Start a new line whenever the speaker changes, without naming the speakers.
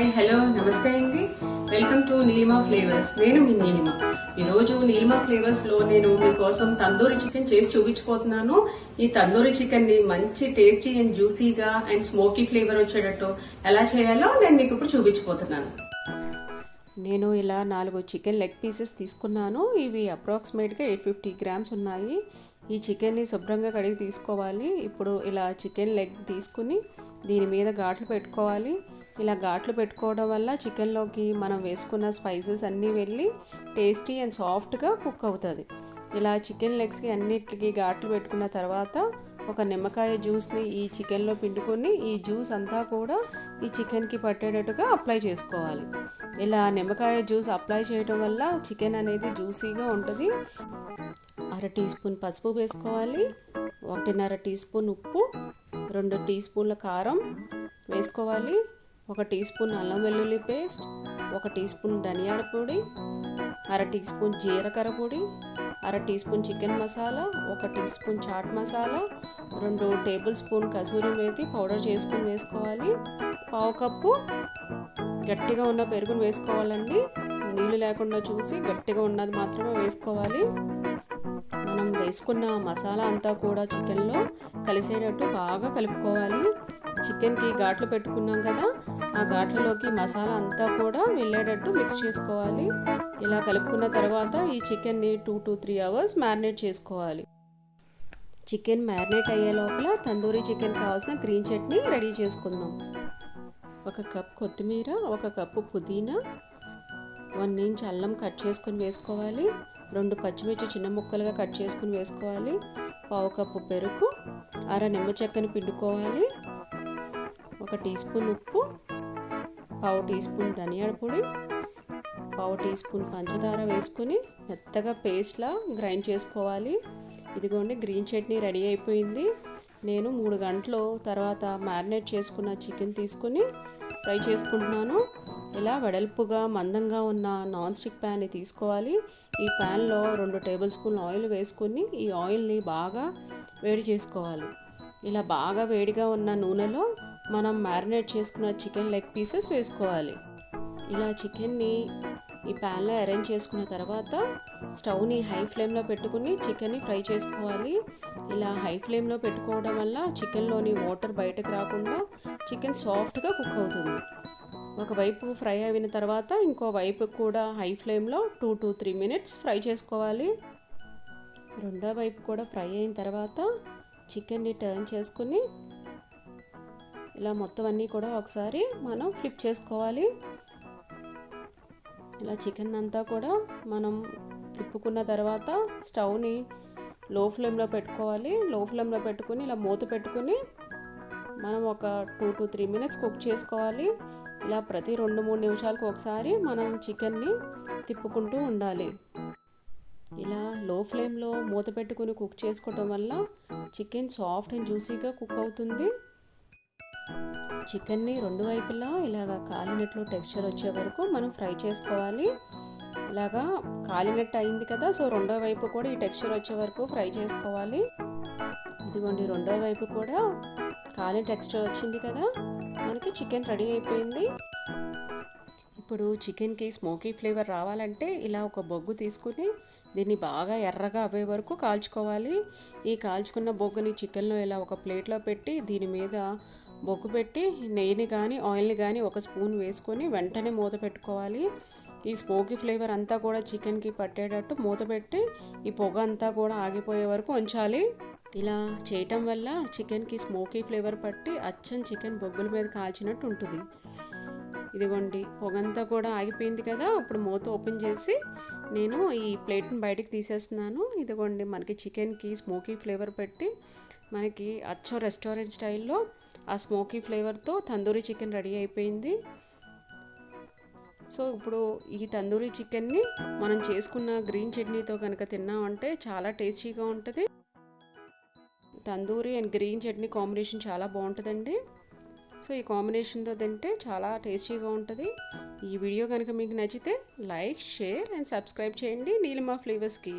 Hi hello నమస్తే అండి. Welcome to Neelima flavours. నేను మీ నీలిమ. ఈరోజు నీలిమా ఫ్లేవర్స్ లో నేను మీకోసం తందూరి చికెన్ చేసి చూపించబోతున్నాను. ఈ తందూరి చికెన్ ని మంచి టేస్టీ అండ్ జ్యూసీగా అండ్ స్మోకీ ఫ్లేవర్ వచ్చేటట్టు ఎలా చేయాలో నేను మీకు ఇప్పుడు చూపించబోతున్నాను. నేను ఇలా 4 చికెన్ లెగ్ పీసెస్ తీసుకున్నాను. ఇవి అప్రాక్సిమేట్గా 850 గ్రామ్స్ ఉన్నాయి. ఈ చికెన్ని శుభ్రంగా కడిగి తీసుకోవాలి. ఇప్పుడు ఇలా చికెన్ లెగ్ తీసుకుని దీని మీద ఘాట్లు పెట్టుకోవాలి. ఇలా ఘాట్లు పెట్టుకోవడం వల్ల చికెన్లోకి మనం వేసుకున్న స్పైసెస్ అన్నీ వెళ్ళి టేస్టీ అండ్ సాఫ్ట్గా కుక్ అవుతుంది. ఇలా చికెన్ లెగ్స్కి అన్నిటికీ ఘాట్లు పెట్టుకున్న తర్వాత ఒక నిమ్మకాయ జ్యూస్ని ఈ చికెన్లో పిండుకొని ఈ జ్యూస్ అంతా కూడా ఈ చికెన్కి పట్టేటట్టుగా అప్లై చేసుకోవాలి. ఇలా నిమ్మకాయ జ్యూస్ అప్లై చేయడం వల్ల చికెన్ అనేది జ్యూసీగా ఉంటుంది. 1/2 టీ స్పూన్ పసుపు వేసుకోవాలి, 1.5 టీ స్పూన్ ఉప్పు, 2 టీ స్పూన్ల కారం వేసుకోవాలి, 1 టీ స్పూన్ అల్లం వెల్లుల్లి పేస్ట్, 1 టీ స్పూన్ ధనియాల పొడి, 1/2 టీ స్పూన్ జీలకర్ర పొడి, 1/2 teaspoon chicken masala, 1 teaspoon chaat masala, 2 tablespoon kasuri methi powder చేసుకుని వేసుకోవాలి. 1/2 కప్పు గట్టిగా ఉన్న పెరుగును వేసుకోవాలండి. నీళ్ళు లేకుండా చూసి గట్టిగా ఉన్నది మాత్రమే వేసుకోవాలి. మనం వేసుకున్న మసాలా అంతా కూడా చికెన్లో కలిసేటట్టు బాగా కలుపుకోవాలి. చికెన్కి ఘాట్లు పెట్టుకున్నాం కదా, ఆ ఘాట్లలోకి మసాలా అంతా కూడా వెళ్ళేటట్టు మిక్స్ చేసుకోవాలి. ఇలా కలుపుకున్న తర్వాత ఈ చికెన్ని 2 to 3 అవర్స్ మ్యారినేట్ చేసుకోవాలి. చికెన్ మ్యారినేట్ అయ్యే లోపల తందూరి చికెన్ కావాల్సిన గ్రీన్ చట్నీ రెడీ చేసుకుందాం. 1 కప్ కొత్తిమీర, 1 కప్పు పుదీనా, 1 ఇంచ్ అల్లం కట్ చేసుకుని వేసుకోవాలి. 2 పచ్చిమిర్చి చిన్న ముక్కలుగా కట్ చేసుకుని వేసుకోవాలి. 1/2 కప్పు పెరుగు, 1/2 నిమ్మ చెక్కని పిండుకోవాలి. 1 టీ స్పూన్ ఉప్పు, 1/2 టీ స్పూన్ ధనియాల పొడి, 1/2 టీ స్పూన్ పంచదార వేసుకుని మెత్తగా పేస్ట్లా గ్రైండ్ చేసుకోవాలి. ఇదిగోండి గ్రీన్ చట్నీ రెడీ అయిపోయింది. నేను 3 గంటలు తర్వాత మ్యారినేట్ చేసుకున్న చికెన్ తీసుకుని ఫ్రై చేసుకుంటున్నాను. ఇలా వెడల్పుగా మందంగా ఉన్న నాన్ స్టిక్ ప్యాన్ని తీసుకోవాలి. ఈ ప్యాన్లో 2 టేబుల్ స్పూన్ ఆయిల్ వేసుకుని ఈ ఆయిల్ని బాగా వేడి చేసుకోవాలి. ఇలా బాగా వేడిగా ఉన్న నూనెలో మనం మ్యారినేట్ చేసుకున్న చికెన్ లెగ్ పీసెస్ వేసుకోవాలి. ఇలా చికెన్ని ఈ ప్యాన్లో అరేంజ్ చేసుకున్న తర్వాత స్టవ్ని హై ఫ్లేమ్లో పెట్టుకుని చికెన్ని ఫ్రై చేసుకోవాలి. ఇలా హై ఫ్లేమ్లో పెట్టుకోవడం వల్ల చికెన్లోని వాటర్ బయటకు రాకుండా చికెన్ సాఫ్ట్గా కుక్ అవుతుంది. ఒకవైపు ఫ్రై అయిన తర్వాత ఇంకో వైపు కూడా హై ఫ్లేమ్లో 2 to 3 మినిట్స్ ఫ్రై చేసుకోవాలి. రెండో వైపు కూడా ఫ్రై అయిన తర్వాత చికెన్ని టర్న్ చేసుకుని ఇలా మొత్తం అన్నీ కూడా ఒకసారి మనం ఫ్లిప్ చేసుకోవాలి. ఇలా చికెన్ అంతా కూడా మనం తిప్పుకున్న తర్వాత స్టవ్ని లో ఫ్లేమ్లో పెట్టుకోవాలి. లో ఫ్లేమ్లో పెట్టుకుని ఇలా మూత పెట్టుకుని మనం ఒక 2 to 3 మినిట్స్ కుక్ చేసుకోవాలి. ఇలా ప్రతి 2-3 నిమిషాలకు ఒకసారి మనం చికెన్ని తిప్పుకుంటూ ఉండాలి. ఇలా లో ఫ్లేమ్లో మూత పెట్టుకుని కుక్ చేసుకోవటం వల్ల చికెన్ సాఫ్ట్ అండ్ జ్యూసీగా కుక్ అవుతుంది. చికెన్ని 2 వైపులా ఇలాగా కాలినట్లు టెక్స్చర్ వచ్చే వరకు మనం ఫ్రై చేసుకోవాలి. ఇలాగా కాలినట్టు అయింది కదా, సో రెండో వైపు కూడా ఈ టెక్స్చర్ వచ్చే వరకు ఫ్రై చేసుకోవాలి. ఇదిగోండి రెండో వైపు కూడా కాలిన టెక్స్చర్ వచ్చింది కదా, మనకి చికెన్ రెడీ అయిపోయింది. ఇప్పుడు చికెన్కి స్మోకీ ఫ్లేవర్ రావాలంటే ఇలా ఒక బొగ్గు తీసుకుని దీన్ని బాగా ఎర్రగా అవ్వే వరకు కాల్చుకోవాలి. ఈ కాల్చుకున్న బొగ్గుని చికెన్లో ఇలా ఒక ప్లేట్లో పెట్టి దీని మీద బొగ్గు పెట్టి నెయ్యిని కానీ ఆయిల్ని కానీ 1 స్పూన్ వేసుకొని వెంటనే మూత పెట్టుకోవాలి. ఈ స్మోకీ ఫ్లేవర్ అంతా కూడా చికెన్కి పట్టేటట్టు మూత పెట్టి ఈ పొగ అంతా కూడా ఆగిపోయే వరకు ఉంచాలి. ఇలా చేయటం వల్ల చికెన్కి స్మోకీ ఫ్లేవర్ పట్టి అచ్చం చికెన్ బొగ్గుల మీద కాల్చినట్టు ఉంటుంది. ఇదిగోండి పొగంతా కూడా ఆగిపోయింది కదా, ఇప్పుడు మూత ఓపెన్ చేసి నేను ఈ ప్లేట్ని బయటికి తీసేస్తున్నాను. ఇదిగోండి మనకి చికెన్కి స్మోకీ ఫ్లేవర్ పెట్టి మనకి అచ్చం రెస్టారెంట్ స్టైల్లో ఆ స్మోకీ ఫ్లేవర్తో తందూరి చికెన్ రెడీ అయిపోయింది. సో ఇప్పుడు ఈ తందూరి చికెన్ని మనం చేసుకున్న గ్రీన్ చట్నీతో కనుక తిన్నామంటే చాలా టేస్టీగా ఉంటుంది. Tandoori and green chutney combination చాలా బాగుంటుందండి. సో ఈ కాంబినేషన్తో తింటే చాలా టేస్టీగా ఉంటుంది. ఈ వీడియో కనుక మీకు నచ్చితే లైక్, షేర్ అండ్ సబ్స్క్రైబ్ చేయండి నీలిమా ఫ్లేవర్స్కి.